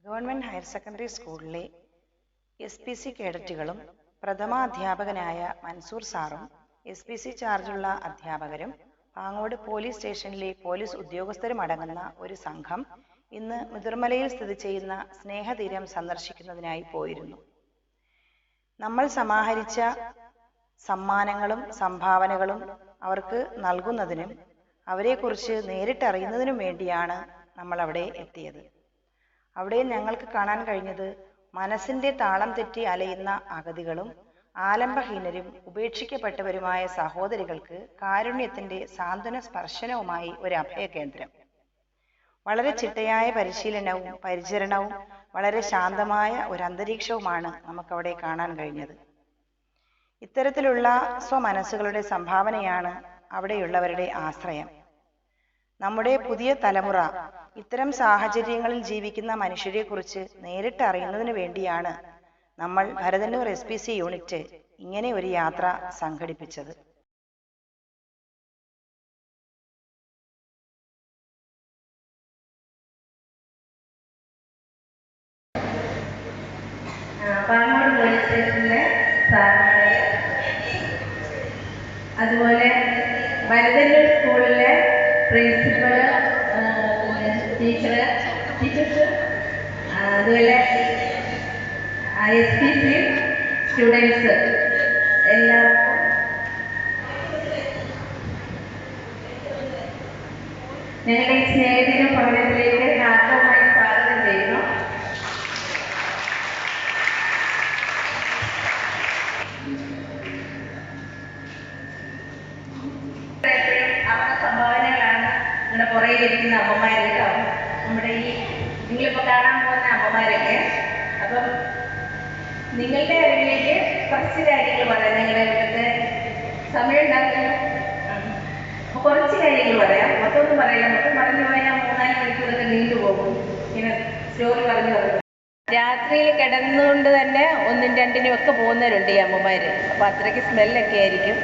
Government higher secondary സ്കൂളിലെ SPC കേഡറ്റുകളും പ്രഥമാധ്യാപകനായ Mansoor സാറും SPC ചാർജുള്ള അധ്യാപകരും പാങ്ങോട് പോലീസ് സ്റ്റേഷനിലെ പോലീസ് ഉദ്യോഗസ്ഥരും അടങ്ങുന്ന ഒരു സംഘം ഇന്ന് മുതിർമലയിൽ സ്ഥിതി ചെയ്യുന്ന സ്നേഹതീരം സന്ദർശിക്കുന്നതിനായി പോയിരുന്നു. നമ്മൾ സമാഹരിച്ച സമ്മാനങ്ങളും സംഭാവനകളും അവർക്ക് നൽകുന്നതിനും അവരെക്കുറിച്ച് നേരിട്ടറിയുന്നതിനും വേണ്ടിയാണ് നമ്മൾ അവിടെ എത്തിയത്. അവിടെ ഞങ്ങൾക്ക് കാണാൻ കഴിഞ്ഞത് മനസ്സിന്റെ താളം തെറ്റി അലയുന്ന അഗതികളും ആലംബഹീനരും ഉപേക്ഷിക്കപ്പെട്ടവരുമായ സഹോദരികൾക്ക് കാരുണ്യത്തിന്റെ സാന്ത്വന സ്പർശനവുമായി ഒരു അഭയകേന്ദ്രം. വളരെ ചിട്ടയായ പരിശീലനവും പരിചരണവും വളരെ ശാന്തമായ ഒരു അന്തരീക്ഷവുമാണ് നമുക്കവിടെ കാണാൻ കഴിഞ്ഞത്. ഇത്തരത്തിലുള്ള സ്വമനസ്സുകളുടെ സംഭാവനയാണ് അവിടെയുള്ളവരുടെ ആശ്രയം. നമ്മുടെ പുതിയ തലമുറ ഇത്തരം സാഹചര്യങ്ങളിൽ ജീവിക്കുന്ന മനുഷ്യരെക്കുറിച്ച് നേരിട്ട് അറിയുന്നതിന് വേണ്ടിയാണ് നമ്മൾ ഭരതന്നൂർ SPC യൂണിറ്റ് ഇങ്ങനെ ഒരു യാത്ര സംഘടിപ്പിച്ചത്. പാങ്ങോട് പോലീസ് സ്റ്റേഷനിലെ സാറുമാരെ, അതുപോലെ ഭരതന്നൂർ സ്കൂളിലെ പ്രിൻസിപ്പൽ, ടീച്ചേഴ്സ്, അതുപോലെ SPC സ്റ്റുഡൻസ് എല്ലാവർക്കും ഞങ്ങളുടെ ഈ സ്നേഹദിന ഭവനത്തിലേക്ക് ഹാർദവമായി സ്വാഗതം ചെയ്യുന്നു. അവരുടെ സംഭാവനകളാണ് നമ്മുടെ പുറകിലിരിക്കുന്ന അമ്മമാർ കേട്ടോ. നമ്മുടെ ഈ നിങ്ങളിപ്പോൾ കാണാൻ പോകുന്ന അമ്മമാരൊക്കെ. അപ്പം നിങ്ങളുടെ അറിവിലേക്ക് കുറച്ച് കാര്യങ്ങൾ പറയാം. നിങ്ങളുടെ ഇവിടുത്തെ സമയം ഉണ്ടാക്കില്ല, അപ്പോൾ കുറച്ച് കാര്യങ്ങൾ പറയാം. മൊത്തമൊന്നും പറയില്ല. മൊത്തം പറഞ്ഞു പോയാൽ 3-4 മണിക്കൂറൊക്കെ നീണ്ടു പോകും ഇങ്ങനെ സ്റ്റോറി പറഞ്ഞു. രാത്രിയിൽ കിടന്നുകൊണ്ട് തന്നെ 1-2 ഒക്കെ പോകുന്നവരുണ്ട് ഈ അമ്മമാർ. അപ്പോൾ അത്രയ്ക്ക് സ്മെല്ലൊക്കെ ആയിരിക്കും.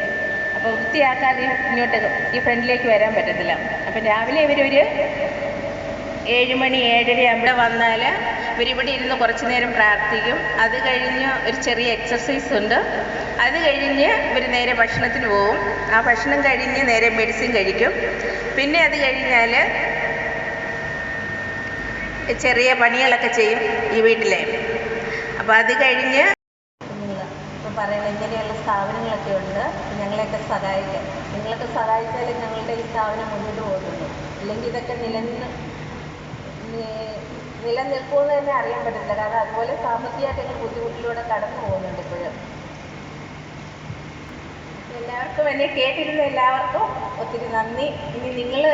അപ്പോൾ വൃത്തിയാക്കാതെ ഇങ്ങോട്ട് ഈ ഫ്രണ്ടിലേക്ക് വരാൻ പറ്റത്തില്ല. അപ്പം രാവിലെ ഇവരൊരു 7 മണി 7:30 അവിടെ വന്നാൽ ഇവരിവിടെ ഇരുന്ന് കുറച്ച് നേരം പ്രാർത്ഥിക്കും. അത് കഴിഞ്ഞ് ഒരു ചെറിയ എക്സർസൈസ് ഉണ്ട്. അത് കഴിഞ്ഞ് ഇവർ നേരെ ഭക്ഷണത്തിന് പോകും. ആ ഭക്ഷണം കഴിഞ്ഞ് നേരെ മെഡിസിൻ കഴിക്കും. പിന്നെ അത് കഴിഞ്ഞാൽ ചെറിയ പണികളൊക്കെ ചെയ്യും ഈ വീട്ടിലെ. അപ്പോൾ അത് കഴിഞ്ഞ് ഇപ്പം പറയുന്നത് ഇങ്ങനെയുള്ള സ്ഥാപനങ്ങളൊക്കെ ഉണ്ട്, ഞങ്ങളെയൊക്കെ സഹായിക്കാം. നിങ്ങളൊക്കെ സഹായിച്ചാലേ ഞങ്ങളുടെ ഈ സ്ഥാപനം മുന്നോട്ട് പോകുന്നുള്ളൂ. ഇല്ലെങ്കിൽ ഇതൊക്കെ നിലനിൽക്കുമെന്ന് തന്നെ അറിയാൻ പറ്റില്ല. കാരണം അതുപോലെ സാമ്പത്തികമായിട്ട് ബുദ്ധിമുട്ടിലൂടെ കടന്നു പോകുന്നുണ്ട് ഇപ്പോഴും. എല്ലാവർക്കും എന്നെ കേട്ടിരുന്ന എല്ലാവർക്കും ഒത്തിരി നന്ദി. ഇനി നിങ്ങളിൽ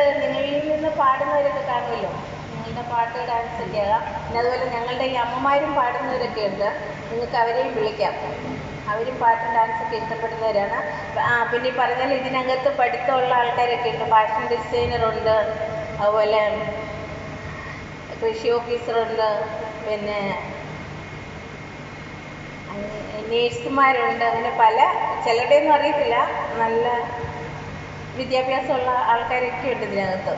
നിന്ന് പാടുന്നവരൊക്കെ കാണുമല്ലോ, നിങ്ങളുടെ പാട്ട് ഡാൻസ് ഒക്കെ ആകാം. പിന്നെ അതുപോലെ ഞങ്ങളുടെ ഈ അമ്മമാരും പാടുന്നവരൊക്കെ ഉണ്ട്. നിങ്ങൾക്ക് അവരെയും വിളിക്കാം. അവരും പാട്ടും ഡാൻസൊക്കെ ഇഷ്ടപ്പെടുന്നവരാണ്. പിന്നെ ഈ പറഞ്ഞാൽ ഇതിനകത്ത് പഠിത്തമുള്ള ആൾക്കാരൊക്കെ ഉണ്ട്. ഫാഷൻ ഡിസൈനറുണ്ട്, അതുപോലെ കൃഷി ഓഫീസറുണ്ട്, പിന്നെ നേഴ്സുമാരുണ്ട്. അങ്ങനെ പല ചിലരുടെയൊന്നും അറിയത്തില്ല, നല്ല വിദ്യാഭ്യാസമുള്ള ആൾക്കാരൊക്കെ ഉണ്ട് ഇതിനകത്ത്.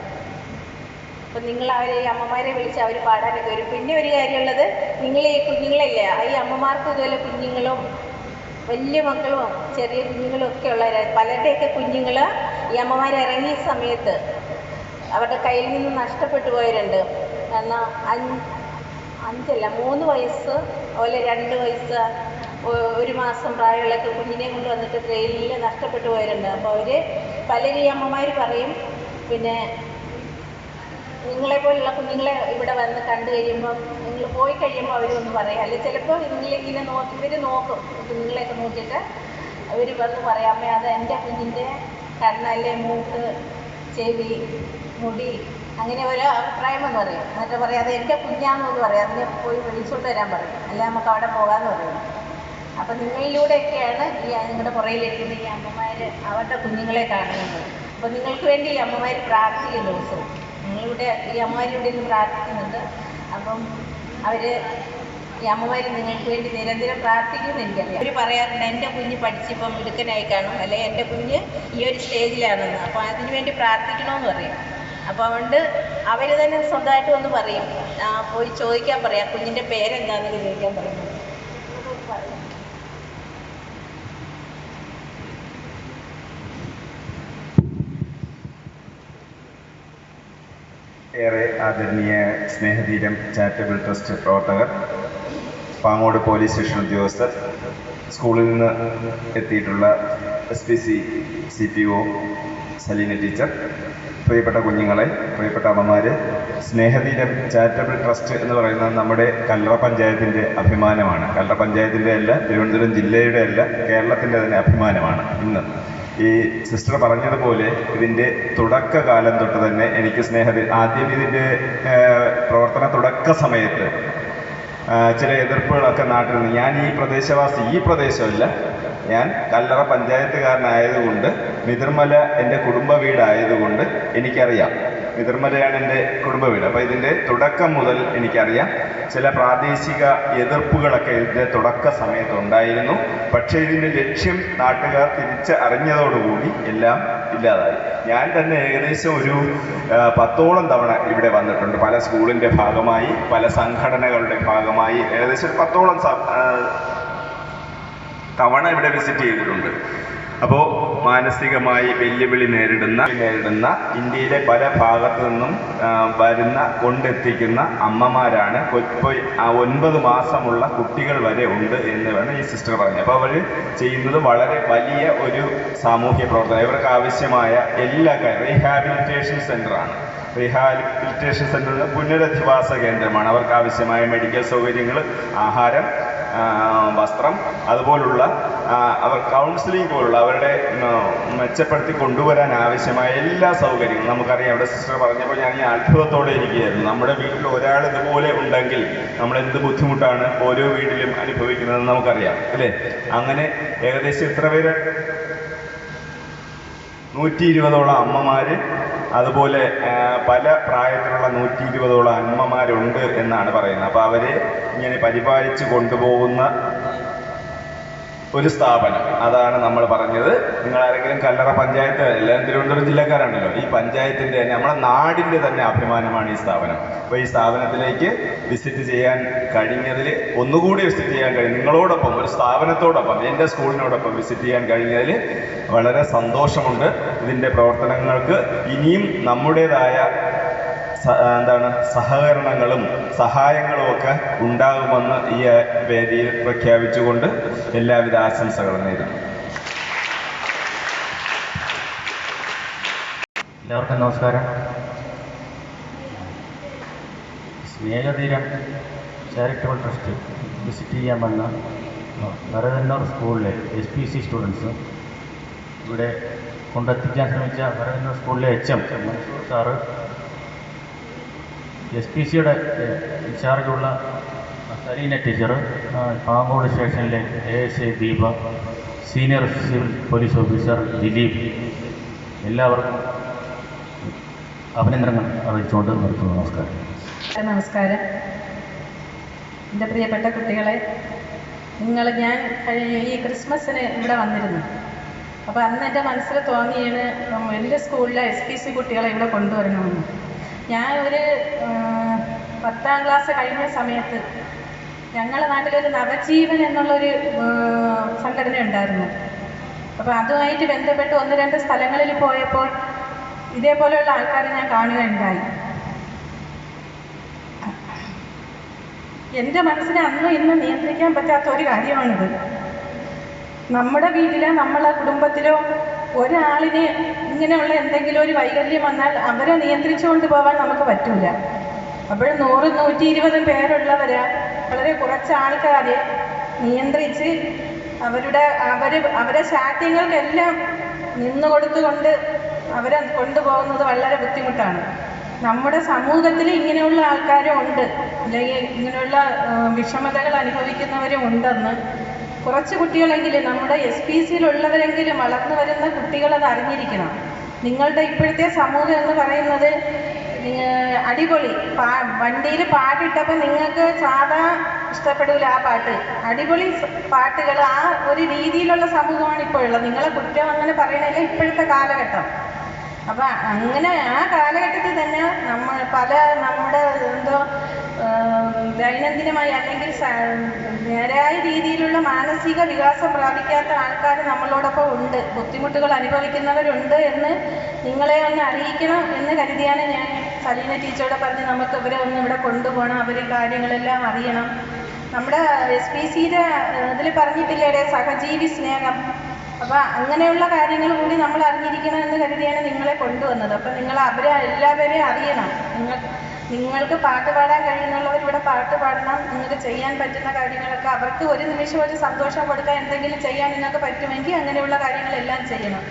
അപ്പം നിങ്ങൾ അവരെ ഈ അമ്മമാരെ വിളിച്ച് അവർ പാടാനൊക്കെ വരും. പിന്നെ ഒരു കാര്യമുള്ളത്, നിങ്ങൾ ഈ കുഞ്ഞുങ്ങളില്ലേ, ഈ അമ്മമാർക്ക് ഇതുപോലെ കുഞ്ഞുങ്ങളും വലിയ മക്കളും ചെറിയ കുഞ്ഞുങ്ങളും ഒക്കെ ഉള്ളവരാണ്. പലരുടെയൊക്കെ കുഞ്ഞുങ്ങൾ ഈ അമ്മമാർ ഇറങ്ങിയ സമയത്ത് അവരുടെ കയ്യിൽ നിന്ന് നഷ്ടപ്പെട്ടു പോയവരുണ്ട്. എന്നാൽ 3 വയസ്സ്, അതുപോലെ 2 വയസ്സ്, 1 മാസം പ്രായമുള്ളൊക്കെ കുഞ്ഞിനെ കൊണ്ട് വന്നിട്ട് ട്രെയിനിൽ നഷ്ടപ്പെട്ടു പോയവരുണ്ട്. അപ്പോൾ അവർ പലരും ഈ അമ്മമാർ പറയും, പിന്നെ നിങ്ങളെപ്പോലുള്ള കുഞ്ഞുങ്ങളെ ഇവിടെ വന്ന് കണ്ടു കഴിയുമ്പം നിങ്ങൾ പോയി കഴിയുമ്പോൾ അവരൊന്ന് പറയും. അല്ലെങ്കിൽ ചിലപ്പോൾ നിങ്ങളിങ്ങനെ ഇവർ നോക്കും, കുഞ്ഞുങ്ങളെയൊക്കെ നോക്കിയിട്ട് അവർ വന്ന് പറയാം, അമ്മ അത് എൻ്റെ കുഞ്ഞിൻ്റെ കണ്ണല്ലേ, മൂക്ക്, ചെവി, മുടി, അങ്ങനെ ഒരു അഭിപ്രായം എന്ന് പറയും. എന്നിട്ട് പറയും അത് എൻ്റെ കുഞ്ഞാണെന്ന് പറയും. അതിനെ പോയി വിളിച്ചോണ്ട് വരാൻ പറയും, അല്ല നമുക്ക് അവിടെ പോകാമെന്ന് പറയും. അപ്പം നിങ്ങളിലൂടെയൊക്കെയാണ് ഈ നിങ്ങളുടെ പുറയിലിരിക്കുന്ന ഈ അമ്മമാർ അവരുടെ കുഞ്ഞുങ്ങളെ കാണുന്നത്. അപ്പോൾ നിങ്ങൾക്ക് വേണ്ടി ഈ അമ്മമാർ പ്രാർത്ഥിക്കും ദിവസവും. നിങ്ങളിവിടെ ഈ അമ്മമാരിവിടെ നിന്ന് പ്രാർത്ഥിക്കുന്നുണ്ട്. അപ്പം അവർ ഈ അമ്മമാർ നിങ്ങൾക്ക് വേണ്ടി നിരന്തരം പ്രാർത്ഥിക്കുമെന്ന് എനിക്കറിയാം. അവർ പറയാറുണ്ട്, എൻ്റെ കുഞ്ഞ് പഠിച്ചിപ്പം മിടുക്കനായി കാണും, അല്ലെങ്കിൽ എൻ്റെ കുഞ്ഞ് ഈ ഒരു സ്റ്റേജിലാണെന്ന്. അപ്പോൾ അതിനു വേണ്ടി പ്രാർത്ഥിക്കണമെന്ന് പറയും. അപ്പോൾ അതുകൊണ്ട് അവർ തന്നെ സ്വന്തമായിട്ട് ഒന്ന് പറയും, പോയി ചോദിക്കാൻ പറയാം, കുഞ്ഞിൻ്റെ പേരെന്താണെന്ന് ചോദിക്കാൻ പറയും. ഏറെ ആദരണീയ സ്നേഹതീരം ചാരിറ്റബിൾ ട്രസ്റ്റ് പ്രവർത്തകർ, പാങ്ങോട് പോലീസ് സ്റ്റേഷൻ ഉദ്യോഗസ്ഥർ, സ്കൂളിൽ നിന്ന് എത്തിയിട്ടുള്ള SPC CPO സലീന ടീച്ചർ, പ്രിയപ്പെട്ട കുഞ്ഞുങ്ങളെ, പ്രിയപ്പെട്ട അമ്മമാർ, സ്നേഹതീരം ചാരിറ്റബിൾ ട്രസ്റ്റ് എന്ന് പറയുന്നത് നമ്മുടെ കല്ലറ പഞ്ചായത്തിൻ്റെ അഭിമാനമാണ്. കല്ലറ പഞ്ചായത്തിൻ്റെ അല്ല, തിരുവനന്തപുരം ജില്ലയുടെ അല്ല, കേരളത്തിൻ്റെ തന്നെ അഭിമാനമാണ്. ഇന്ന് ഈ സിസ്റ്റർ പറഞ്ഞതുപോലെ ഇതിൻ്റെ തുടക്കകാലം തൊട്ട് തന്നെ എനിക്ക് ആദ്യം ഇതിൻ്റെ പ്രവർത്തന തുടക്ക സമയത്ത് ചില എതിർപ്പുകളൊക്കെ നാട്ടിൽ നിന്ന്, ഞാൻ ഈ പ്രദേശമല്ല, ഞാൻ കല്ലറ പഞ്ചായത്തുകാരനായതുകൊണ്ട് മിതിർമല എൻ്റെ കുടുംബ വീടായതുകൊണ്ട് എനിക്കറിയാം. മിതിർമലയാണ് എൻ്റെ കുടുംബ വീട്. അപ്പോൾ ഇതിൻ്റെ തുടക്കം മുതൽ എനിക്കറിയാം. ചില പ്രാദേശിക എതിർപ്പുകളൊക്കെ ഇതിൻ്റെ തുടക്ക സമയത്തുണ്ടായിരുന്നു. പക്ഷേ ഇതിൻ്റെ ലക്ഷ്യം നാട്ടുകാർ അറിഞ്ഞതോടുകൂടി എല്ലാം ഇല്ലാതായി. ഞാൻ തന്നെ ഏകദേശം ഒരു 10ഓളം തവണ ഇവിടെ വന്നിട്ടുണ്ട്. പല സ്കൂളിൻ്റെ ഭാഗമായി, പല സംഘടനകളുടെ ഭാഗമായി ഏകദേശം 10ഓളം തവണ ഇവിടെ വിസിറ്റ് ചെയ്തിട്ടുണ്ട്. അപ്പോൾ മാനസികമായി വെല്ലുവിളി നേരിടുന്ന ഇന്ത്യയിലെ പല ഭാഗത്തു നിന്നും കൊണ്ടെത്തിക്കുന്ന അമ്മമാരാണ്. ഇപ്പോൾ 9 മാസമുള്ള കുട്ടികൾ വരെ ഉണ്ട് എന്ന് വേണം ഈ സിസ്റ്റർ പറഞ്ഞു. അപ്പോൾ അവർ ചെയ്യുന്നത് വളരെ വലിയ ഒരു സാമൂഹ്യ പ്രവർത്തനം. ഇവർക്ക് ആവശ്യമായ എല്ലാ റീഹാബിലിറ്റേഷൻ സെൻ്ററാണ്. റീഹാബിലിറ്റേഷൻ സെൻ്റർ പുനരധിവാസ കേന്ദ്രമാണ്. അവർക്ക് ആവശ്യമായ മെഡിക്കൽ സൗകര്യങ്ങൾ, ആഹാരം, വസ്ത്രം, അതുപോലുള്ള അവർ കൗൺസിലിംഗ് പോലുള്ള അവരുടെ മെച്ചപ്പെടുത്തി കൊണ്ടുവരാൻ ആവശ്യമായ എല്ലാ സൗകര്യങ്ങളും നമുക്കറിയാം. ഇവിടെ സിസ്റ്റർ പറഞ്ഞപ്പോൾ ഞാൻ ഈ അത്ഭുതത്തോടെ ഇരിക്കുകയായിരുന്നു. നമ്മുടെ വീട്ടിൽ ഒരാൾ ഇതുപോലെ ഉണ്ടെങ്കിൽ നമ്മൾ എന്ത് ബുദ്ധിമുട്ടാണ് ഓരോ വീട്ടിലും അനുഭവിക്കുന്നതെന്ന് നമുക്കറിയാം, അല്ലേ? അങ്ങനെ ഏകദേശം എത്ര പേര്, 120ഓളം അമ്മമാർ, അതുപോലെ പല പ്രായത്തിലുള്ള 120ഓളം അമ്മമാരുണ്ട് എന്നാണ് പറയുന്നത്. അപ്പോൾ അവരെ ഇങ്ങനെ പരിപാലിച്ച് കൊണ്ടുപോകുന്ന ഒരു സ്ഥാപനം, അതാണ് നമ്മൾ പറഞ്ഞത്. നിങ്ങൾ ആരെങ്കിലും കല്ലറ പഞ്ചായത്ത്, എല്ലാവരും തിരുവനന്തപുരം ജില്ലക്കാരാണല്ലോ, ഈ പഞ്ചായത്തിൻ്റെ തന്നെ, നമ്മുടെ നാടിൻ്റെ തന്നെ അഭിമാനമാണ് ഈ സ്ഥാപനം. അപ്പോൾ ഈ സ്ഥാപനത്തിലേക്ക് വിസിറ്റ് ചെയ്യാൻ കഴിഞ്ഞതിൽ, ഒന്നുകൂടി വിസിറ്റ് ചെയ്യാൻ കഴിഞ്ഞു, നിങ്ങളോടൊപ്പം ഒരു സ്ഥാപനത്തോടൊപ്പം എൻ്റെ സ്കൂളിനോടൊപ്പം വിസിറ്റ് ചെയ്യാൻ കഴിഞ്ഞതിൽ വളരെ സന്തോഷമുണ്ട്. ഇതിൻ്റെ പ്രവർത്തനങ്ങൾക്ക് ഇനിയും നമ്മുടേതായ സഹകരണങ്ങളും സഹായങ്ങളും ഒക്കെ ഉണ്ടാകുമെന്ന് ഈ വേദിയിൽ പ്രഖ്യാപിച്ചുകൊണ്ട് എല്ലാവിധ ആശംസകളും നേരുന്നു. എല്ലാവർക്കും നമസ്കാരം. സ്നേഹതീരം ചാരിറ്റബിൾ ട്രസ്റ്റ് വിസിറ്റ് ചെയ്യാൻ വന്ന വരവന്നൂർ സ്കൂളിലെ SPC സ്റ്റുഡൻസ്, ഇവിടെ കൊണ്ടെത്തിക്കാൻ ശ്രമിച്ച വരവന്നൂർ സ്കൂളിലെ HM മൻസൂർ സാറ്, SPCയുടെ ഇൻചാർജുള്ള സലീന ടീച്ചർ, പാങ്ങോട് സ്റ്റേഷനിലെ ASI Deepa, senior civil police officer Dileep, എല്ലാവർക്കും അഭിനന്ദനങ്ങൾ അറിയിച്ചുകൊണ്ട് നിർത്തുന്നു. നമസ്കാരം. നമസ്കാരം. എൻ്റെ പ്രിയപ്പെട്ട കുട്ടികളെ, ഞാൻ ഈ ക്രിസ്മസിന് ഇവിടെ വന്നിരുന്നു. അപ്പോൾ അന്ന് എൻ്റെ മനസ്സിൽ തോന്നിയാണ് എൻ്റെ സ്കൂളിലെ SPC കുട്ടികളെ ഇവിടെ കൊണ്ടുവരണമെന്ന്. ഞാൻ ഒരു 10ാം ക്ലാസ് കഴിഞ്ഞ സമയത്ത് ഞങ്ങളുടെ നാട്ടിലൊരു നവജീവൻ എന്നുള്ളൊരു സംഘടന ഉണ്ടായിരുന്നു. അപ്പോൾ അതുമായിട്ട് ബന്ധപ്പെട്ട് 1-2 സ്ഥലങ്ങളിൽ പോയപ്പോൾ ഇതേപോലെയുള്ള ആൾക്കാരെ ഞാൻ കാണുകയുണ്ടായി. എൻ്റെ മനസ്സിനെ അന്നും ഇന്നും നിയന്ത്രിക്കാൻ പറ്റാത്ത ഒരു കാര്യമാണിത്. നമ്മുടെ വീട്ടിലോ നമ്മളെ കുടുംബത്തിലോ ഒരാളിന് ഇങ്ങനെയുള്ള എന്തെങ്കിലും ഒരു വൈകല്യം വന്നാൽ അവരെ നിയന്ത്രിച്ചുകൊണ്ട് പോകാൻ നമുക്ക് പറ്റില്ല. അപ്പോൾ 100-120 പേരുള്ളവരെ വളരെ കുറച്ച് ആൾക്കാരെ നിയന്ത്രിച്ച് അവരെ ശാഠ്യങ്ങൾക്കെല്ലാം നിന്നുകൊടുത്തുകൊണ്ട് അവരെ കൊണ്ടുപോകുന്നത് വളരെ ബുദ്ധിമുട്ടാണ്. നമ്മുടെ സമൂഹത്തിൽ ഇങ്ങനെയുള്ള ആൾക്കാരും ഉണ്ട്, അല്ലെങ്കിൽ ഇങ്ങനെയുള്ള വിഷമതകൾ അനുഭവിക്കുന്നവരും ഉണ്ടെന്ന് കുറച്ച് കുട്ടികളെങ്കിലും, നമ്മുടെ SPCയിലുള്ളവരെങ്കിലും, വളർന്നു വരുന്ന കുട്ടികളത് അറിഞ്ഞിരിക്കണം. നിങ്ങളുടെ ഇപ്പോഴത്തെ സമൂഹം എന്ന് പറയുന്നത് അടിപൊളി വണ്ടിയിൽ പാട്ടിട്ടപ്പോൾ നിങ്ങൾക്ക് സാധാ ഇഷ്ടപ്പെടില്ല ആ പാട്ട്, അടിപൊളി പാട്ടുകൾ, ആ ഒരു രീതിയിലുള്ള സമൂഹമാണ് ഇപ്പോൾ ഉള്ളത്. നിങ്ങളെ കുറ്റം അങ്ങനെ പറയണതില്ല ഇപ്പോഴത്തെ കാലഘട്ടം. അപ്പം അങ്ങനെ ആ കാലഘട്ടത്തിൽ തന്നെ നമ്മുടെ ദൈനംദിനമായി അല്ലെങ്കിൽ നേരായ രീതിയിലുള്ള മാനസിക വികാസം പ്രാപിക്കാത്ത ആൾക്കാർ നമ്മളോടൊപ്പം ഉണ്ട്, ബുദ്ധിമുട്ടുകൾ അനുഭവിക്കുന്നവരുണ്ട് എന്ന് നിങ്ങളെ ഒന്ന് അറിയിക്കണം എന്ന് കരുതിയാണ് ഞാൻ സലീന ടീച്ചറോട് പറഞ്ഞ് നമുക്ക് ഇവരെ ഒന്ന് ഇവിടെ കൊണ്ടുപോകണം, അവർ കാര്യങ്ങളെല്ലാം അറിയണം. നമ്മുടെ SPCയുടെ ഇതിൽ പറഞ്ഞിട്ടില്ലേ സഹജീവി സ്നേഹം, അപ്പം അങ്ങനെയുള്ള കാര്യങ്ങൾ കൂടി നമ്മൾ അറിഞ്ഞിരിക്കണം എന്ന് കരുതിയാണ് നിങ്ങളെ കൊണ്ടുവന്നത്. അപ്പം നിങ്ങൾ എല്ലാവരെയും അറിയണം. നിങ്ങൾക്ക് പാട്ട് പാടാൻ കഴിയുന്നുള്ളവർ ഇവിടെ പാട്ട് പാടണം. നിങ്ങൾക്ക് ചെയ്യാൻ പറ്റുന്ന കാര്യങ്ങളൊക്കെ അവർക്ക് ഒരു നിമിഷം ഒരു സന്തോഷം കൊടുക്കാൻ എന്തെങ്കിലും ചെയ്യാൻ നിങ്ങൾക്ക് പറ്റുമെങ്കിൽ അങ്ങനെയുള്ള കാര്യങ്ങളെല്ലാം ചെയ്യണം.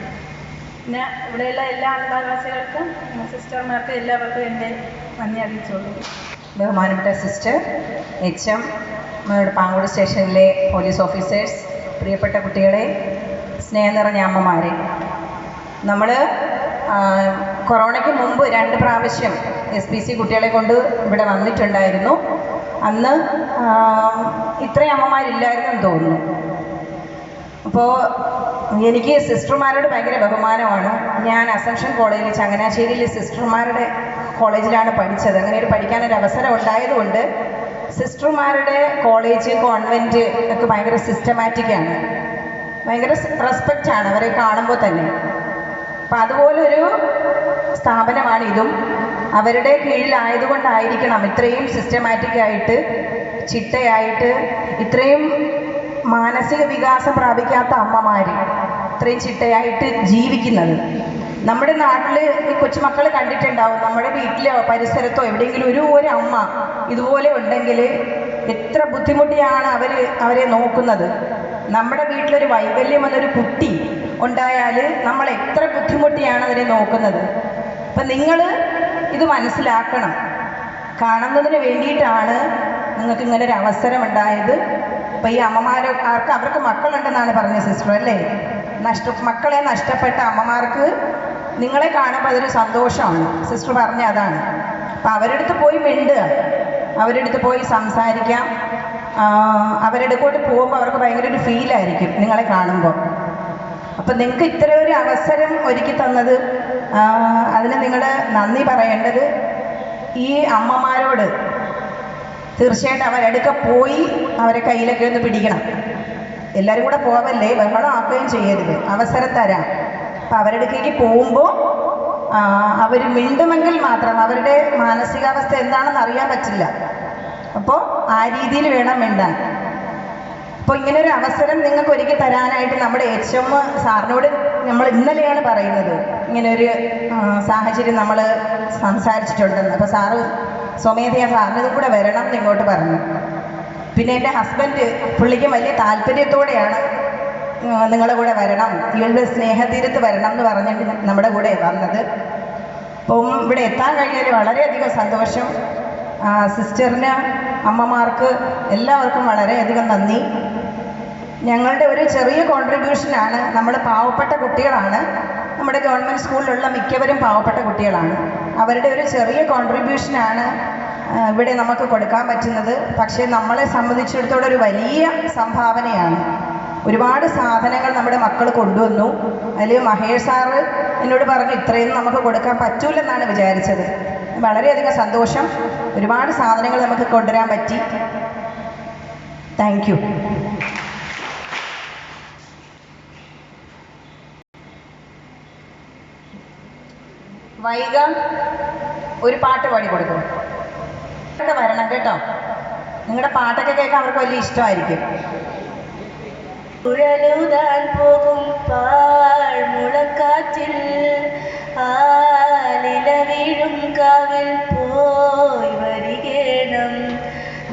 പിന്നെ ഇവിടെയുള്ള എല്ലാ അന്തർവാസികൾക്കും സിസ്റ്റർമാർക്കും എല്ലാവർക്കും എൻ്റെ നന്ദി അറിയിച്ചോളൂ. ബഹുമാനപ്പെട്ട സിസ്റ്റർ, HM, നമ്മുടെ പാങ്ങോട് സ്റ്റേഷനിലെ പോലീസ് ഓഫീസേഴ്സ്, പ്രിയപ്പെട്ട കുട്ടികളെ, സ്നേഹം നിറഞ്ഞ അമ്മമാരെ, നമ്മൾ കൊറോണയ്ക്ക് മുമ്പ് 2 പ്രാവശ്യം SPC കുട്ടികളെ കൊണ്ട് ഇവിടെ വന്നിട്ടുണ്ടായിരുന്നു. അന്ന് ഇത്രയും അമ്മമാരില്ലായിരുന്നെന്ന് തോന്നുന്നു. അപ്പോൾ എനിക്ക് സിസ്റ്റർമാരോട് ഭയങ്കര ബഹുമാനമാണ്. ഞാൻ അസംഷൻ കോളേജിൽ ചങ്ങനാശ്ശേരിയിൽ സിസ്റ്റർമാരുടെ കോളേജിലാണ് പഠിച്ചത്. അങ്ങനെ ഒരു പഠിക്കാനൊരു അവസരം ഉണ്ടായതുകൊണ്ട് സിസ്റ്റർമാരുടെ കോളേജ്, കോൺവെൻറ്റ് ഒക്കെ ഭയങ്കര സിസ്റ്റമാറ്റിക്കാണ്, ഭയങ്കര റെസ്പെക്റ്റാണ് അവരെ കാണുമ്പോൾ തന്നെ. അപ്പം അതുപോലൊരു സ്ഥാപനമാണ് ഇതും. അവരുടെ കീഴിലായതുകൊണ്ടായിരിക്കണം ഇത്രയും സിസ്റ്റമാറ്റിക്കായിട്ട്, ചിട്ടയായിട്ട്, ഇത്രയും മാനസിക വികാസം പ്രാപിക്കാത്ത അമ്മമാർ ഇത്രയും ചിട്ടയായിട്ട് ജീവിക്കുന്നത്. നമ്മുടെ നാട്ടിൽ ഈ കൊച്ചുമക്കൾ കണ്ടിട്ടുണ്ടാവും, നമ്മുടെ വീട്ടിലോ പരിസരത്തോ എവിടെയെങ്കിലും ഒരു അമ്മ ഇതുപോലെ ഉണ്ടെങ്കിൽ എത്ര ബുദ്ധിമുട്ടിയാണ് അവരെ നോക്കുന്നത്. നമ്മുടെ വീട്ടിലൊരു വൈകല്യം എന്നൊരു കുട്ടി ഉണ്ടായാൽ നമ്മൾ എത്ര ബുദ്ധിമുട്ടിയാണ് അതിനെ നോക്കുന്നത്. അപ്പം നിങ്ങൾ ഇത് മനസ്സിലാക്കണം. കാണുന്നതിന് വേണ്ടിയിട്ടാണ് നിങ്ങൾക്ക് ഇങ്ങനെ ഒരു അവസരം ഉണ്ടായത്. അപ്പം ഈ അമ്മമാർക്ക് അവർക്ക് മക്കളുണ്ടെന്നാണ് പറഞ്ഞത് സിസ്റ്റർ അല്ലേ? മക്കളെ നഷ്ടപ്പെട്ട അമ്മമാർക്ക് നിങ്ങളെ കാണുമ്പോൾ അതൊരു സന്തോഷമാണ്. സിസ്റ്റർ പറഞ്ഞ അതാണ്. അപ്പം അവരുടെ അടുത്ത് പോയി മിണ്ടുക, അവരുടെ അടുത്ത് പോയി സംസാരിക്കാം. അവരുടെ കൂടെ പോകുമ്പോൾ അവർക്ക് ഭയങ്കര ഒരു ഫീലായിരിക്കും നിങ്ങളെ കാണുമ്പോൾ. അപ്പം നിങ്ങൾക്ക് ഇത്ര ഒരു അവസരം ഒരുക്കി തന്നത്, അതിന് നിങ്ങൾ നന്ദി പറയേണ്ടത് ഈ അമ്മമാരോട്. തീർച്ചയായിട്ടും അവരടുക്ക പോയി അവരെ കയ്യിലൊക്കെ ഒന്ന് പിടിക്കണം. എല്ലാവരും കൂടെ പോവല്ലേ, ബഹളം ആക്കുകയും ചെയ്യരുത്. അവസരം തരാം. അപ്പം അവരടുക്കേക്ക് പോകുമ്പോൾ അവർ മിണ്ടുമെങ്കിൽ മാത്രം അവരുടെ മാനസികാവസ്ഥ എന്താണെന്ന് അറിയാൻ പറ്റില്ല. അപ്പോൾ ആ രീതിയിൽ വേണം മിണ്ടാൻ. അപ്പോൾ ഇങ്ങനൊരു അവസരം നിങ്ങൾക്ക് ഒരുക്കി തരാനായിട്ട് നമ്മുടെ HM സാറിനോട് നമ്മൾ ഇന്നലെയാണ് പറയുന്നത്, ഇങ്ങനൊരു സാഹചര്യം നമ്മൾ സംസാരിച്ചിട്ടുണ്ടെന്ന്. അപ്പോൾ സാറ് സ്വമേധയാ സാറിന് കൂടെ വരണം എന്ന് ഇങ്ങോട്ട് പറഞ്ഞു. പിന്നെ എൻ്റെ ഹസ്ബൻഡ്, പുള്ളിക്ക് വലിയ താല്പര്യത്തോടെയാണ് നിങ്ങളുടെ കൂടെ വരണം, ഇവളുടെ സ്നേഹതീരത്ത് വരണം എന്ന് പറഞ്ഞിട്ട് നമ്മുടെ കൂടെ വന്നത്. അപ്പം ഇവിടെ എത്താൻ കഴിഞ്ഞാൽ വളരെയധികം സന്തോഷം. സിസ്റ്ററിന്, അമ്മമാർക്ക് എല്ലാവർക്കും വളരെയധികം നന്ദി. ഞങ്ങളുടെ ഒരു ചെറിയ കോൺട്രിബ്യൂഷനാണ്. നമ്മൾ പാവപ്പെട്ട കുട്ടികളാണ്, നമ്മുടെ ഗവൺമെൻറ് സ്കൂളിലുള്ള മിക്കവരും പാവപ്പെട്ട കുട്ടികളാണ്. അവരുടെ ഒരു ചെറിയ കോൺട്രിബ്യൂഷനാണ് ഇവിടെ നമുക്ക് കൊടുക്കാൻ പറ്റുന്നത്. പക്ഷേ നമ്മളെ സംബന്ധിച്ചിടത്തോളം ഒരു വലിയ സംഭാവനയാണ്. ഒരുപാട് സാധനങ്ങൾ നമ്മുടെ മക്കൾ കൊണ്ടുവന്നു. അതിൽ മഹേഷ് സാറ് എന്നോട് പറഞ്ഞു ഇത്രയും നമുക്ക് കൊടുക്കാൻ പറ്റൂലെന്നാണ് വിചാരിച്ചത്. വളരെയധികം സന്തോഷം. ഒരുപാട് സാധനങ്ങൾ നമുക്ക് കൊണ്ടുവരാൻ പറ്റി. Thank you. വൈക ഒരു പാട്ട് പാടി കൊടുക്കും. വരണം കേട്ടോ. നിങ്ങളുടെ പാട്ടൊക്കെ കേൾക്കാൻ അവർക്ക് വലിയ ഇഷ്ടമായിരിക്കും. കുഴലുതാൻ പോകും പാഴ്മുളക്കാറ്റിൽ ആലില വീഴും കാവിൽ പോയി വരികേണം.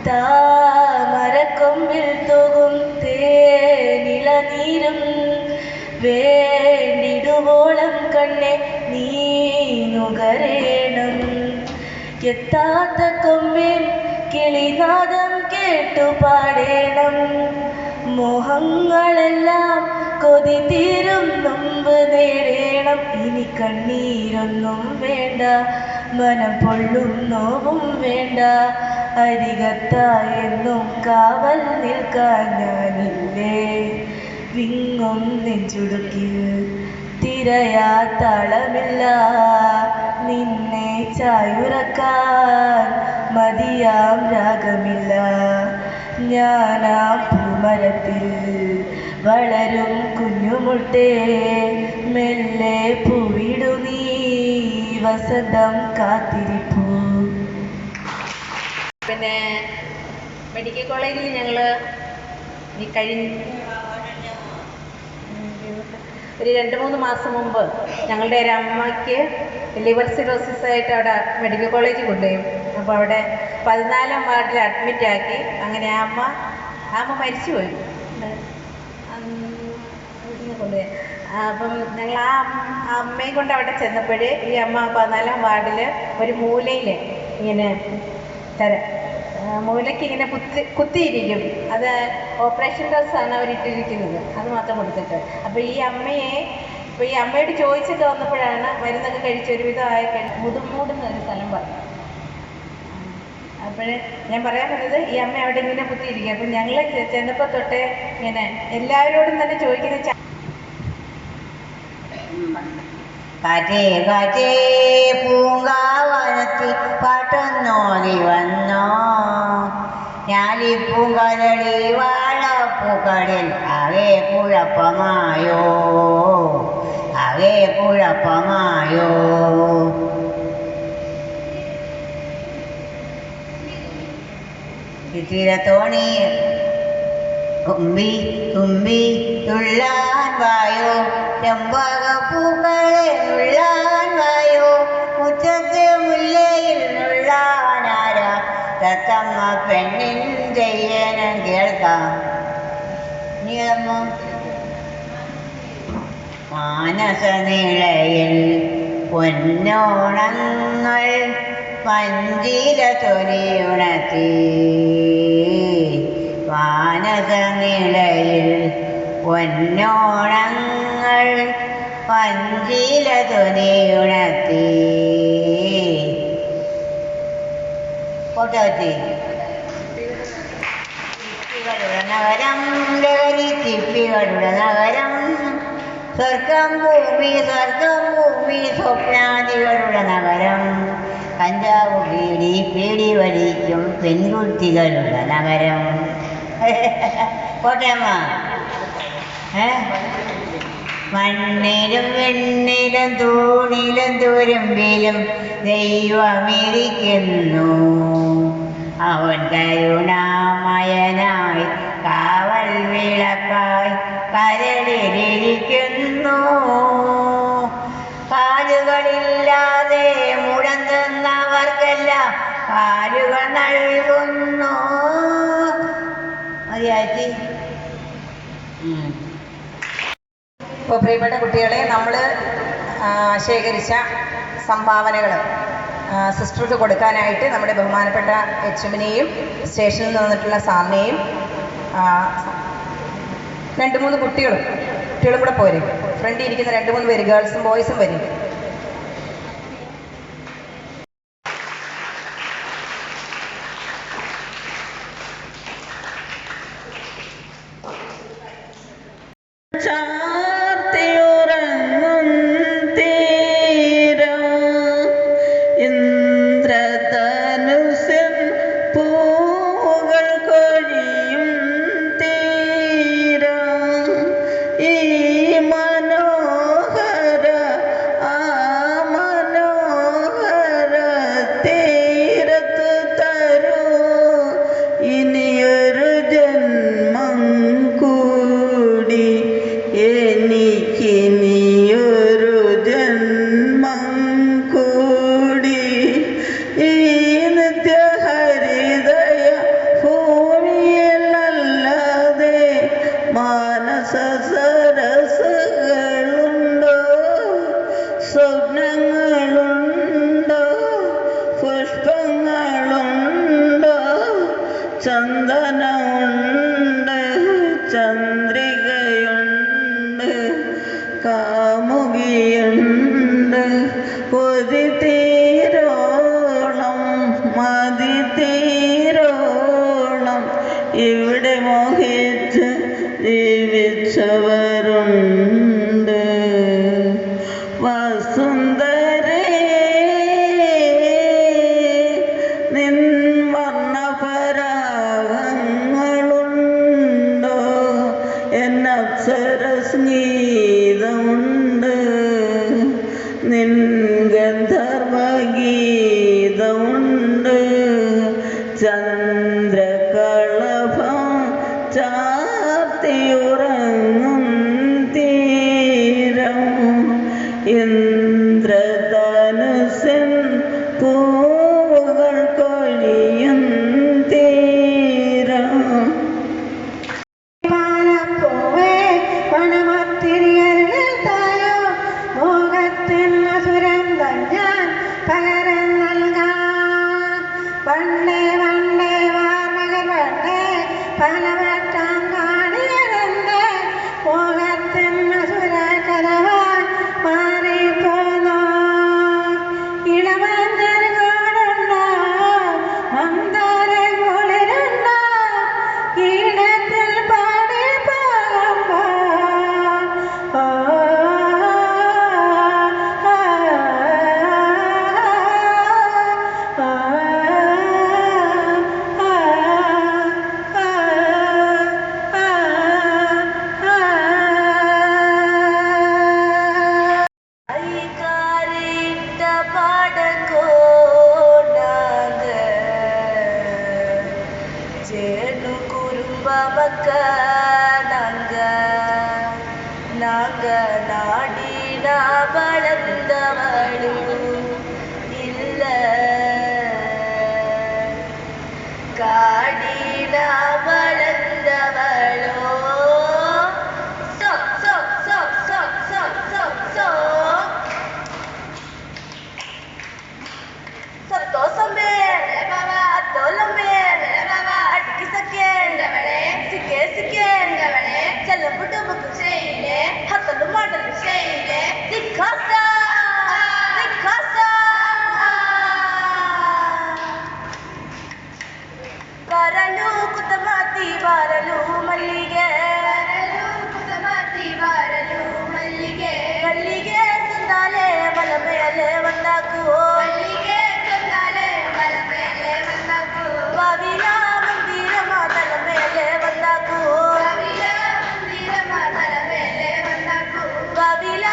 താമരക്കൊമ്പിൽ തൂകും തേനില നീരും വേണ്ടിടുവോളം കണ്ണെ നീ നുകരേണം. എത്താത്ത കൊമ്പിൽ കിളിനാദം കേട്ടു പാടേണം. മോഹങ്ങളെല്ലാം കൊതി തീരും മുമ്പ് നേടേണം. ഇനി കണ്ണീരൊന്നും വേണ്ട, മനം പൊള്ളും നോവും വേണ്ട. അരികത്തായെന്നും കാവൽ നിൽക്കാൻ ഞാനില്ലേ. വിങ്ങും നെഞ്ചുടുക്കിൽ തിരയാത്തളമില്ല നിന്നെ ചായുറക്കാൻ മതിയാം രാഗമില്ല ഞാനാ പൂമരത്തിൽ വളരും കുഞ്ഞുമുട്ടേ മെല്ലെ പൂവിടു നീ വസന്തം കാത്തിരിപ്പൂ. പിന്നെ മെഡിക്കൽ കോളേജിൽ ഞങ്ങൾ ഈ ഒരു 2-3 മാസം മുമ്പ് ഞങ്ങളുടെ ഒരു അമ്മയ്ക്ക് ലിവർ സിറോസിസ് ആയിട്ട് അവിടെ മെഡിക്കൽ കോളേജിൽ കൊണ്ടുപോയി. അപ്പോൾ അവിടെ 14-ാം വാർഡിൽ അഡ്മിറ്റാക്കി. അങ്ങനെ ആ അമ്മ മരിച്ചുപോയി കൊണ്ടുപോയി. അപ്പം ഞങ്ങൾ ആ അമ്മയെ കൊണ്ട് അവിടെ ചെന്നപ്പോൾ ഈ അമ്മ 14-ാം വാർഡിൽ ഒരു മൂലയിൽ ഇങ്ങനെ മൂലയ്ക്ക് ഇങ്ങനെ കുത്തിയിരിക്കും. അത് ഓപ്പറേഷൻ ഡ്രസ്സാണ് അവരിട്ടിരിക്കുന്നത്, അത് മാത്രം കൊടുത്തിട്ട്. അപ്പോൾ ഈ അമ്മയോട് ചോദിച്ചൊക്കെ വന്നപ്പോഴാണ് മരുന്നൊക്കെ കഴിച്ച് ഒരുവിധമായി മുതുമൂടുന്ന ഒരു സ്ഥലം പറഞ്ഞു. അപ്പോൾ ഞാൻ പറയാൻ പറഞ്ഞത് ഈ അമ്മ അവിടെ ഇങ്ങനെ കുത്തിയിരിക്കും. അപ്പം ഞങ്ങൾ ചെന്നപ്പോൾ തൊട്ടേ ഇങ്ങനെ എല്ലാവരോടും തന്നെ ചോദിക്കുന്ന കാറ്റേ കാറ്റേ പൂങ്കാവനത്തിൽ പാട്ടൊന്നോതി വന്നോ ഞാലിപ്പൂങ്കരളി വാഴപ്പൂക്കളിൽ ആകെ കുഴപ്പമായോ ചിത്തിരത്തോണി തുമ്പി തുള്ളാൻ വായോ ചെമ്പകപ്പൂക്കളെ നുള്ളാൻ വായോ മുറ്റത്തെ മുല്ലയിൽ നുള്ളാനാരാ തത്തമ്മ പെണ്ണിൻ ചെയ്യണം കേൾക്കാം നീളമോ മാനസനിളയിൽ പൊന്നോണങ്ങൾ പഞ്ചില തൊലിയുണത്തി മാനസനിളയിൽ പൊന്നോണങ്ങൾ പഞ്ചില തൊലിയുണത്തി കൊട്ടത്തി ചിപ്പികളുടെ നഗരം ലഹരി ചിപ്പികളുടെ നഗരം സ്വർഗം ഭൂമി സ്വപ്നാദികളുടെ നഗരം കഞ്ചാവ് പീടി വലിക്കും പെൺകുട്ടികളുടെ നഗരം കോട്ടയമ്മ മണ്ണിലും വെണ്ണിലും തൂണിലും തുരുമ്പിലും ദൈവമിരിക്കുന്നു അവൻ കരുണാമയനായി കാവൽ വിളക്കായി കരളിലിരിക്കുന്നു കാലുകളില്ലാതെ മുടങ്ങുന്നവർക്കെല്ലാം കാലുകൾ നൽകുന്നു. മതിയാറ്റി. ഇപ്പോൾ പ്രിയപ്പെട്ട കുട്ടികളെ, നമ്മൾ ശേഖരിച്ച സംഭാവനകൾ സിസ്റ്റർക്ക് കൊടുക്കാനായിട്ട് നമ്മുടെ ബഹുമാനപ്പെട്ട എച്ച്എമ്മിനെയും സ്റ്റേഷനിൽ നിന്ന് വന്നിട്ടുള്ള സാറിനെയും 2-3 കുട്ടികളും കൂടെ പോരും. ഫ്രണ്ടിൽ ഇരിക്കുന്ന 2-3 പേര് ഗേൾസും ബോയ്സും വരും. സ്വപ്നങ്ങളുണ്ടോ പുഷ്പങ്ങളുണ്ടോ ചന്ദനമുണ്ട് ചന്ദ്രികയുണ്ട് കാമുകിയുണ്ട് കൊതി തീരോളം മതി തീരോളം ഇവിടെ മോഹിച്ച് ജീവിച്ചവരുണ്ട്. ചന്ദ്രകളഭം ചാർത്തിയുറങ്ങും തീരം ഇന്ദ്രധനുസൻ പൂവുകൾ കൊഴിയും തീരം நாடினா வளர்ந்தவளும் இல்ல காடினா வளர்ந்தவளோ சந்தோஷமே தோலமே அடிக்கி சக்கேண்டவளே சிக்கே சிக்கேண்டவளே செல்ல புட்டுமுக்கு செய்யிலே ஹத்தலு மாடலு செய்யிலே திக்காசா திக்காசா வரலு குத்தமாத்தி வரலு மல்லிகே ಮಲ್ಲಿಗೆ ಸಂದಾಲೆ ಮಲ ಮೇಲೆ ಬಂದಾಕು ಬಾವಿಲ ಮಂದಿರ ಮಾತಲ ಮೇಲೆ ಬಂದಾಕು ಬಾವಿಲ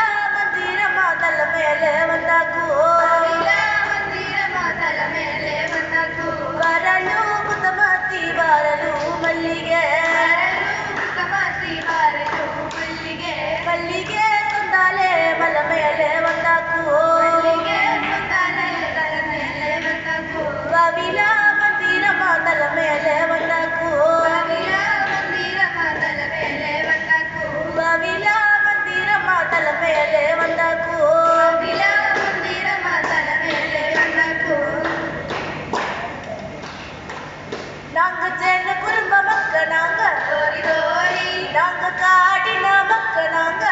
ಮಂದಿರ ಮಾತಲ ಮೇಲೆ ಬಂದಾಕು ಬರಲು ಕುತಮತಿ ಬರಲು ಮಲ್ಲಿಗೆ ಮಲ್ಲಿಗೆ ಸಂದಾಲೆ ಮಲ ಮೇಲೆ ಬಂದಾಕು ಬಾವಿಲ ಮಂದಿರ ಮಾತಲ ಮೇಲೆ ಬಂದಾಕು ಬಾವಿಲ ಮಂದಿರ ಮಾತಲ ಮೇಲೆ ಬಂದಾಕು நாங்க ஜென குடும்ப மக்க நாங்க நாங்க காடின மக்க நாங்க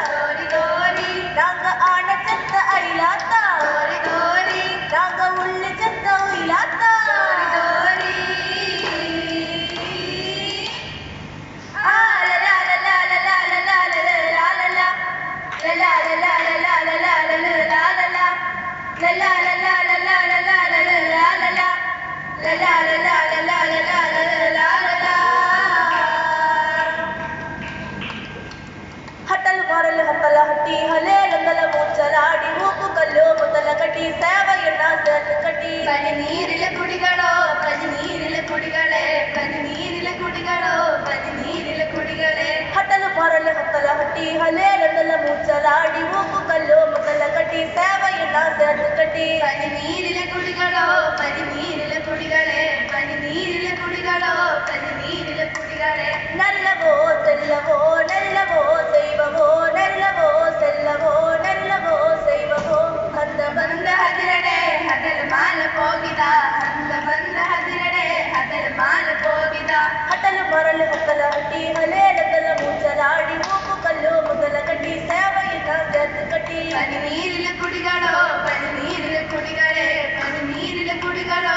நாங்க ஆன செத்த ஐலாத்தா நாங்க உள்ள செத்த உயிலாத்தா ಹಟಲ್ ಬರಲು ಹತ್ತಲ ಹಟ್ಟಿ ಹಲೆ ಲಂಗಲ ಮುಚ್ಚಲಾಡಿ ಮೂಕು ಕಲ್ಲು ಮುತ್ತಲ ಕಟ್ಟಿ ಸೇವೆಯನ್ನ ಸೇತು ಕಟ್ಟಿ ನೀರಿಲ ಕುಡಿಗಳೋ ನೀರಿಲ ಕುಡಿಗಳೇ ನೀರಿಲ ಕುಡಿಗಳೋ ನೀರಿಲ ಕುಡಿಗಳೇ ಹಟಲು ಬರಲು ಹತ್ತಲ ಹಟ್ಟಿ ಹಲೆ ಲಂಗಲ ಮುಚ್ಚಲಾಡಿ ಮೂಕು ಕಲ್ಲು ಮುತ್ತಲ ಕಟ್ಟಿ ಸೇವೆಯನ್ನ ಸೇತು ಕಟ್ಟಿ ನೀರಿಲ ಕುಡಿಗಳೋ ನೀರಿಲ ಕುಡಿಗಳೇ ನೀರಿಲ ಕುಡಿಗಳೋ ನೀರಿಲ ಕುಡಿಗಳೇ ನಲ್ಲವೋ செல்லவோ நல்லவோ செய்வவோ நல்லவோ செல்லவோ நல்லவோ செய்வவோ அந்த ಬಂದ ಹದಿರಡೆ ಹದರ ಮಾಲ ಹೋಗಿದ ಅಂದ ಬಂದ ಹದಿರಡೆ ಹದರ ಮಾಲ ಹೋಗಿದ ಹಟಲು ಮರಳು ಹತ್ತಲ ಹಟ್ಟಿ ಹಲೆ ಲಗಲ ಮುಚ್ಚಲಾಡಿ ಮೂಕು ಕಲ್ಲು ಮುಗಲ ಕಟ್ಟಿ ಸೇವೆಯನ್ನ ಸೇತು ಕಟ್ಟಿ ನೀರಿಲ ಕುಡಿಗಳೋ ನೀರಿಲ ಕುಡಿಗಳೇ ನೀರಿಲ ಕುಡಿಗಳೋ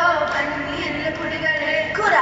ನೀರಿಲ ಕುಡಿಗಳೇ ಕುರ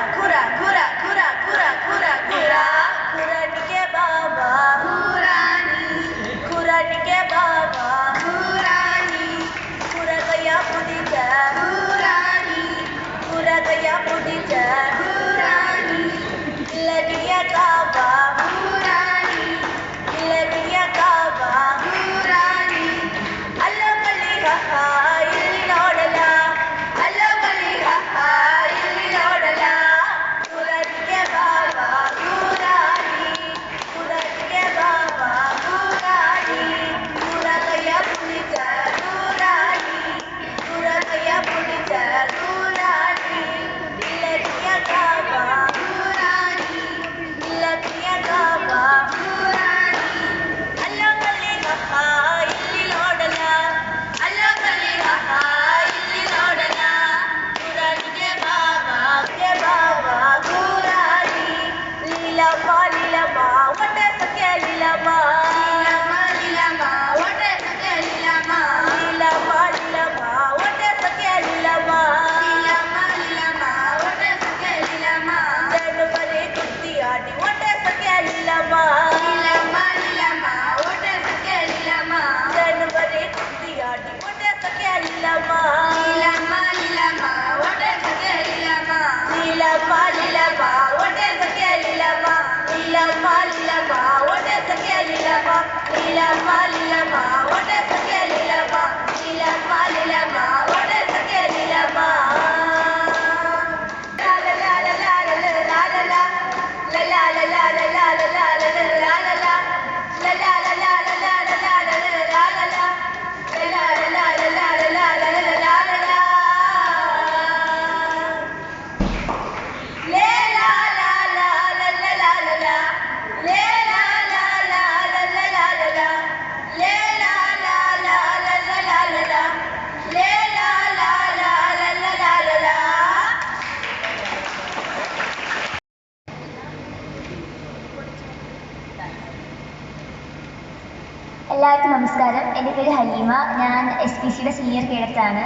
എല്ലാവർക്കും നമസ്കാരം. എൻ്റെ പേര് ഹലീമ. ഞാൻ SPCയുടെ സീനിയർ കേഡറ്റാണ്.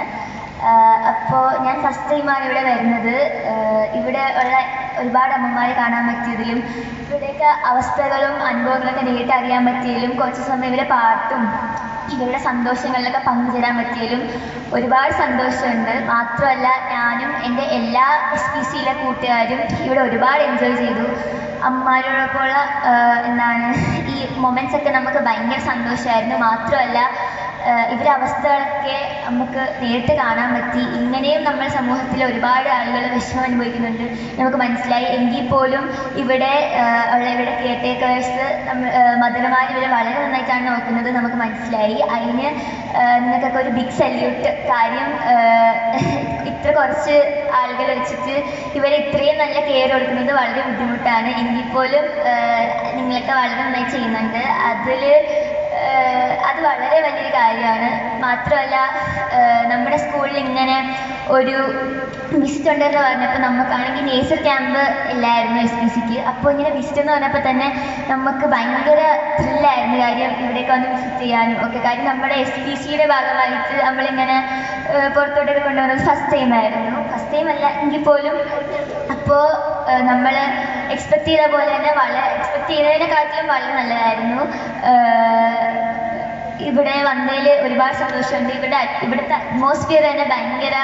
അപ്പോൾ ഞാൻ ഫസ്റ്റ് ടൈമാണ് ഇവിടെ വരുന്നത്. ഇവിടെ ഉള്ള ഒരുപാട് അമ്മമാരെ കാണാൻ പറ്റിയതിലും ഇവിടെയൊക്കെ അവസ്ഥകളും അനുഭവങ്ങളൊക്കെ നേരിട്ട് അറിയാൻ പറ്റിയതിലും കുറച്ച് സമയം ഇവരെ പാട്ടും ഇവരുടെ സന്തോഷങ്ങളിലൊക്കെ പങ്കുചേരാൻ പറ്റിയതിലും ഒരുപാട് സന്തോഷമുണ്ട്. മാത്രമല്ല ഞാനും എൻ്റെ എല്ലാ SPCയിലെ കൂട്ടുകാരും ഇവിടെ ഒരുപാട് എൻജോയ് ചെയ്തു. അമ്മമാരോടൊപ്പമുള്ള ഈ മൊമെൻറ്റ്സ് ഒക്കെ നമുക്ക് ഭയങ്കര സന്തോഷമായിരുന്നു. മാത്രമല്ല ഇവരുടെ അവസ്ഥകളൊക്കെ നമുക്ക് നേരിട്ട് കാണാൻ പറ്റി. ഇങ്ങനെയും നമ്മുടെ സമൂഹത്തിൽ ഒരുപാട് ആളുകൾ വിഷമം അനുഭവിക്കുന്നുണ്ട് നമുക്ക് മനസ്സിലായി. എങ്കിൽ പോലും ഇവിടെ കെയർടേക്കേഴ്സ് മദർമാർ ഇവരെ വളരെ നന്നായിട്ടാണ് നോക്കുന്നത് നമുക്ക് മനസ്സിലായി. അതിന് നിങ്ങൾക്കൊക്കെ ഒരു ബിഗ് സല്യൂട്ട്. കാര്യം ഇത്ര കുറച്ച് ആളുകൾ വെച്ചിട്ട് ഇവരെ ഇത്രയും നല്ല കെയർ കൊടുക്കുന്നത് വളരെ ബുദ്ധിമുട്ടാണ്. എങ്കിൽ പോലും നിങ്ങളൊക്കെ വളരെ നന്നായി ചെയ്യുന്നുണ്ട്. അത് വളരെ വലിയൊരു കാര്യമാണ്. മാത്രമല്ല നമ്മുടെ സ്കൂളിൽ ഇങ്ങനെ ഒരു വിസിറ്റ് ഉണ്ടെന്ന് പറഞ്ഞപ്പോൾ നമുക്കാണെങ്കിൽ നേച്ചർ ക്യാമ്പ് ഇല്ലായിരുന്നു SPCക്ക്. അപ്പോൾ ഇങ്ങനെ വിസിറ്റ് എന്ന് പറഞ്ഞപ്പോൾ തന്നെ നമുക്ക് ഭയങ്കര ത്രില്ലായിരുന്നു. കാര്യം ഇവിടേക്ക് വന്ന് വിസിറ്റ് ചെയ്യാനും ഒക്കെ. കാര്യം നമ്മുടെ SPCയുടെ ഭാഗമായിട്ട് നമ്മളിങ്ങനെ പുറത്തോട്ടൊക്കെ കൊണ്ടുവന്നത് ഫസ്റ്റ് ടൈമായിരുന്നു. ഫസ്റ്റ് ടൈം അല്ല എങ്കിൽ പോലും. അപ്പോൾ നമ്മൾ എക്സ്പെക്റ്റ് ചെയ്ത പോലെ തന്നെ എക്സ്പെക്റ്റ് ചെയ്തതിനെക്കാട്ടിലും വളരെ നല്ലതായിരുന്നു. ഇവിടെ വന്നതിൽ ഒരുപാട് സന്തോഷമുണ്ട്. ഇവിടുത്തെ അറ്റ്മോസ്ഫിയർ തന്നെ ഭയങ്കര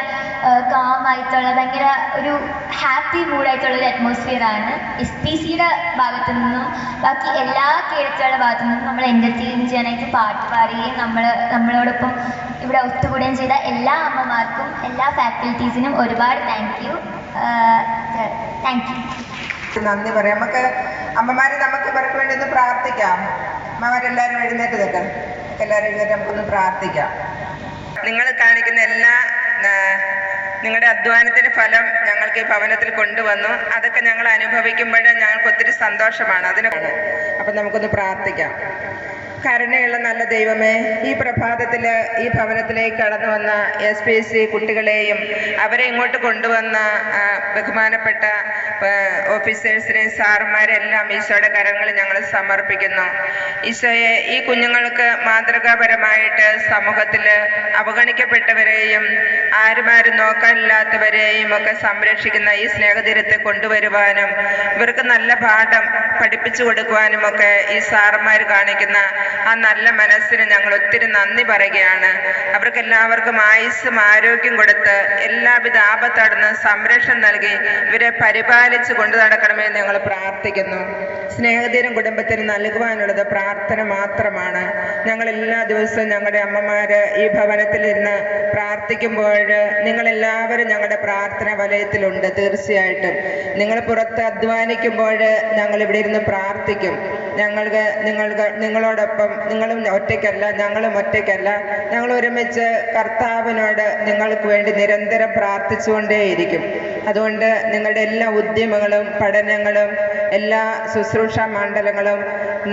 കാമായിട്ടുള്ള ഭയങ്കര ഒരു ഹാപ്പി മൂഡായിട്ടുള്ളൊരു അറ്റ്മോസ്ഫിയറാണ്. SPCയുടെ ഭാഗത്തു നിന്നും ബാക്കി എല്ലാ കേഡറ്റുകളുടെ ഭാഗത്തു നിന്നും നമ്മൾ എൻ്റർടൈൻ ചെയ്യാനായിട്ട് പാട്ട് പാടുകയും നമ്മളോടൊപ്പം ഇവിടെ ഒത്തുകൂടുകയും ചെയ്ത എല്ലാ അമ്മമാർക്കും എല്ലാ ഫാക്കൽറ്റീസിനും ഒരുപാട് താങ്ക് യു. നന്ദി പറയാം. അമ്മമാരെ നമുക്ക് ഇവർക്ക് വേണ്ടി ഒന്ന് പ്രാർത്ഥിക്കാം. അമ്മമാരെല്ലാവരും എഴുന്നേറ്റ് നിൽക്കാം. എല്ലാവരും എഴുന്നേറ്റ് നമുക്കൊന്ന് പ്രാർത്ഥിക്കാം. നിങ്ങൾ കാണിക്കുന്ന നിങ്ങളുടെ അധ്വാനത്തിൻ്റെ ഫലം ഞങ്ങൾക്ക് ഈ ഭവനത്തിൽ കൊണ്ടുവന്നു. അതൊക്കെ ഞങ്ങൾ അനുഭവിക്കുമ്പോൾ ഞങ്ങൾക്ക് ഒത്തിരി സന്തോഷമാണ്. അതിനൊക്കെ അപ്പം നമുക്കൊന്ന് പ്രാർത്ഥിക്കാം. കരുണയുള്ള നല്ല ദൈവമേ, ഈ പ്രഭാതത്തിൽ ഈ ഭവനത്തിലേക്ക് കടന്നു വന്ന SPC കുട്ടികളെയും അവരെ ഇങ്ങോട്ട് കൊണ്ടുവന്ന ബഹുമാനപ്പെട്ട ഓഫീസേഴ്സിനെയും സാറുമാരെല്ലാം ഈശോയുടെ കരങ്ങളിൽ ഞങ്ങൾ സമർപ്പിക്കുന്നു. ഈശോയെ, ഈ കുഞ്ഞുങ്ങൾക്ക് മാതൃകാപരമായിട്ട് സമൂഹത്തിൽ അവഗണിക്കപ്പെട്ടവരെയും ആരും നോക്കാനില്ലാത്തവരെയും ഒക്കെ സംരക്ഷിക്കുന്ന ഈ സ്നേഹതീരത്തെ കൊണ്ടുവരുവാനും ഇവർക്ക് നല്ല പാഠം പഠിപ്പിച്ചു കൊടുക്കുവാനും ഒക്കെ ഈ സാറുമാർ കാണിക്കുന്ന ആ നല്ല മനസ്സിന് ഞങ്ങൾ ഒത്തിരി നന്ദി പറയുകയാണ്. അവർക്കെല്ലാവർക്കും ആയുസ്സും ആരോഗ്യം കൊടുത്ത് എല്ലാവിധ ആപത്തടന്ന് സംരക്ഷണം നൽകി ഇവരെ പരിപാലിച്ച് കൊണ്ടു നടക്കണമെന്ന് ഞങ്ങൾ പ്രാർത്ഥിക്കുന്നു. സ്നേഹതീരം കുടുംബത്തിന് നൽകുവാനുള്ളത് പ്രാർത്ഥന മാത്രമാണ്. ഞങ്ങൾ എല്ലാ ദിവസവും ഞങ്ങളുടെ അമ്മമാർ ഈ ഭവനത്തിൽ ഇരുന്ന് പ്രാർത്ഥിക്കുമ്പോൾ നിങ്ങളെല്ലാവരും ഞങ്ങളുടെ പ്രാർത്ഥന വലയത്തിലുണ്ട്. തീർച്ചയായിട്ടും നിങ്ങൾ പുറത്ത് അധ്വാനിക്കുമ്പോൾ ഞങ്ങൾ ഇവിടെ ഇരുന്ന് പ്രാർത്ഥിക്കും. നിങ്ങളോടൊപ്പം നിങ്ങളും ഒറ്റയ്ക്കല്ല, ഞങ്ങളും ഒറ്റയ്ക്കല്ല. ഞങ്ങൾ ഒരുമിച്ച് കർത്താവിനോട് നിങ്ങൾക്ക് വേണ്ടി നിരന്തരം പ്രാർത്ഥിച്ചുകൊണ്ടേയിരിക്കും. അതുകൊണ്ട് നിങ്ങളുടെ എല്ലാ ഉദ്യമങ്ങളും പഠനങ്ങളും എല്ലാ ശുശ്രൂഷ മണ്ഡലങ്ങളും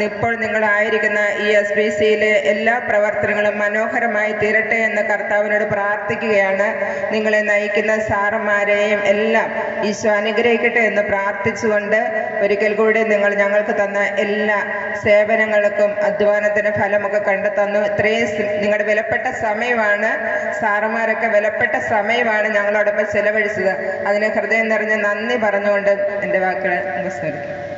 ഇപ്പോൾ നിങ്ങളായിരിക്കുന്ന ഈ SPCയിലെ എല്ലാ പ്രവർത്തനങ്ങളും മനോഹരമായി തീരട്ടെ എന്ന് കർത്താവിനോട് പ്രാർത്ഥിക്കുകയാണ്. നിങ്ങളെ നയിക്കുന്ന സാറന്മാരെയും എല്ലാം ഈശോ അനുഗ്രഹിക്കട്ടെ എന്ന് പ്രാർത്ഥിച്ചുകൊണ്ട് ഒരിക്കൽ കൂടി നിങ്ങൾ ഞങ്ങൾക്ക് തന്ന എല്ലാ സേവനങ്ങൾക്കും അധ്വാനത്തിന് ഫലമൊക്കെ കണ്ടെത്തുന്നു. ഇത്രയും നിങ്ങളുടെ വിലപ്പെട്ട സമയമാണ്, സാറുമാരൊക്കെ വിലപ്പെട്ട സമയമാണ് ഞങ്ങളോടൊപ്പം ചെലവഴിച്ചത്. അതിന് ഹൃദയം നിറഞ്ഞ നന്ദി പറഞ്ഞുകൊണ്ട് എൻ്റെ വാക്കുകൾ ഉപസംഹരിക്കും.